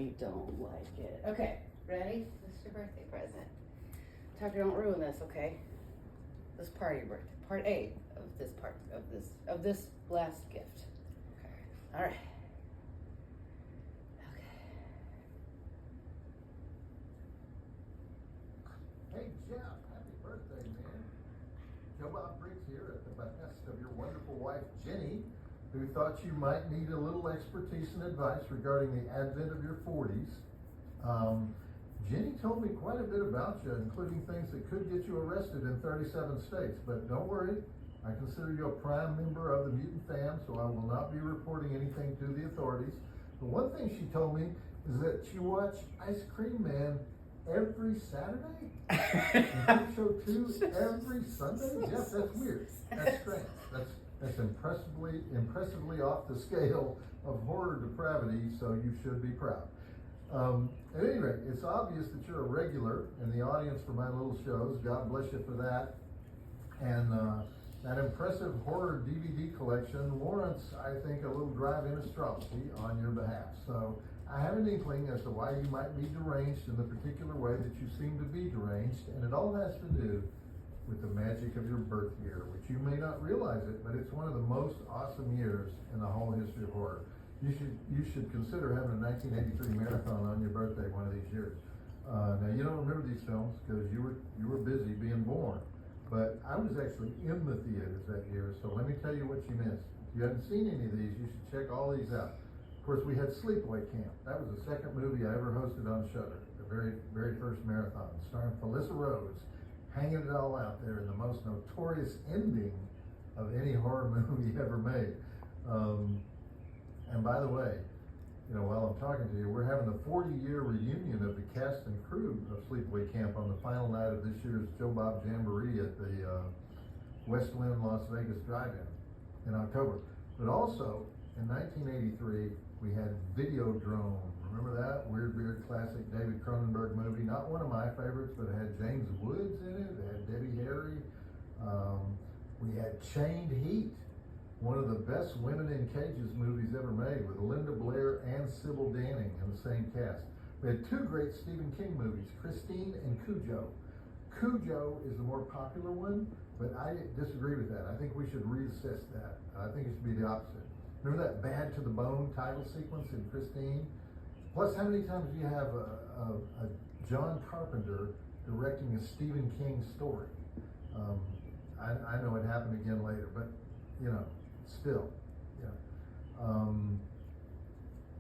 I don't like it. Okay, ready? This is your birthday present. Tucker, don't ruin this, okay? This part of your birthday. Part A of this part of this last gift. Okay. All right. Hey Jeff, happy birthday, man. Joe Bob Briggs here at the behest of your wonderful wife, Jenny, who thought you might need a little expertise and advice regarding the advent of your 40s. Jenny told me quite a bit about you, including things that could get you arrested in 37 states, but don't worry, I consider you a prime member of the mutant fam, so I will not be reporting anything to the authorities. But one thing she told me is that you watch Ice Cream Man every Saturday? And Show 2 every Sunday? Jeff, that's weird. That's strange. That's impressively off the scale of horror depravity, so you should be proud. At any rate, it's obvious that you're a regular in the audience for my little shows. God bless you for that. And that impressive horror DVD collection warrants, I think, a little drive-in astrology on your behalf. So I have an inkling as to why you might be deranged in the particular way that you seem to be deranged, and it all has to do with the magic of your birth year, which you may not realize it, but it's one of the most awesome years in the whole history of horror. You should consider having a 1983 marathon on your birthday one of these years. Now you don't remember these films because you were busy being born, but I was actually in the theaters that year, so let me tell you what you missed. If you haven't seen any of these, you should check all these out. Of course, we had Sleepaway Camp. That was the second movie I ever hosted on Shudder, the very first marathon, starring Felissa Rhodes, hanging it all out there in the most notorious ending of any horror movie ever made. And by the way, while I'm talking to you, we're having the 40-year reunion of the cast and crew of Sleepaway Camp on the final night of this year's Joe Bob Jamboree at the Westland Las Vegas Drive-In in October. But also, in 1983, we had Videodrome. Remember that? Weird Beard classic David Cronenberg movie. Not one of my favorites, but it had James Woods in it. It had Debbie Harry. We had Chained Heat, one of the best women in cages movies ever made, with Linda Blair and Sybil Danning in the same cast. We had two great Stephen King movies, Christine and Cujo. Cujo is the more popular one, but I disagree with that. I think we should reassess that. I think it should be the opposite. Remember that Bad to the Bone title sequence in Christine? Plus, how many times do you have a John Carpenter directing a Stephen King story? I know it happened again later, but still,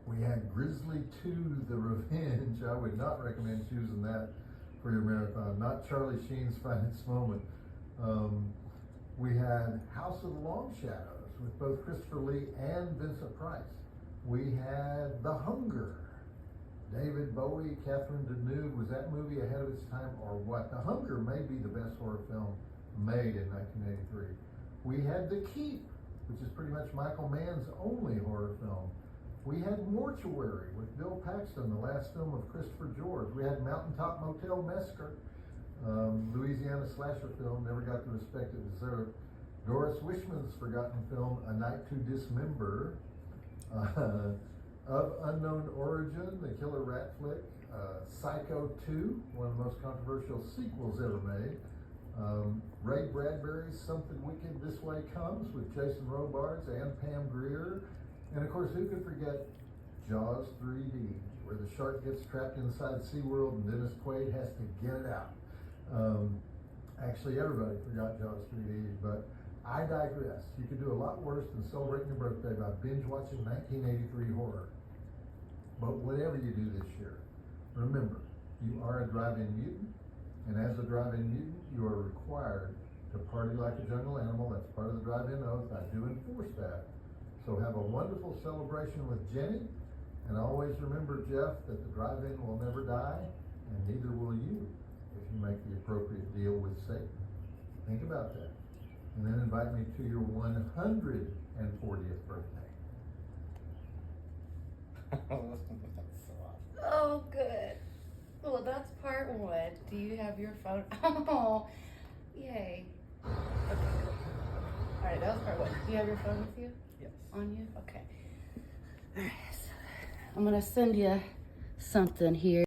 we had Grizzly 2, The Revenge. I would not recommend choosing that for your marathon. Not Charlie Sheen's finest moment. We had House of the Long Shadows with both Christopher Lee and Vincent Price. We had The Hunger. David Bowie, Catherine Deneuve. Was that movie ahead of its time or what? The Hunger may be the best horror film made in 1983. We had The Keep, which is pretty much Michael Mann's only horror film. We had Mortuary with Bill Paxton, the last film of Christopher George. We had Mountaintop Motel Massacre, Louisiana slasher film, never got the respect it deserved. Doris Wishman's forgotten film, A Night to Dismember. Of Unknown Origin, the killer rat flick. Psycho 2, one of the most controversial sequels ever made. Ray Bradbury's Something Wicked This Way Comes with Jason Robards and Pam Grier. And of course, who could forget Jaws 3D, where the shark gets trapped inside SeaWorld and Dennis Quaid has to get it out. Actually, everybody forgot Jaws 3D, but I digress. You could do a lot worse than celebrating your birthday by binge watching 1983 horror. But whatever you do this year, remember, you are a drive-in mutant, and as a drive-in mutant, you are required to party like a jungle animal. That's part of the drive-in oath. I do enforce that. So have a wonderful celebration with Jenny, and always remember, Jeff, that the drive-in will never die, and neither will you if you make the appropriate deal with Satan. Think about that. And then invite me to your 140th birthday. Oh, good. Well, that's part one. Do you have your phone? Oh, yay. Okay, cool. All right, that was part one. Do you have your phone with you? Yes. On you? Okay. All right, so I'm going to send you something here.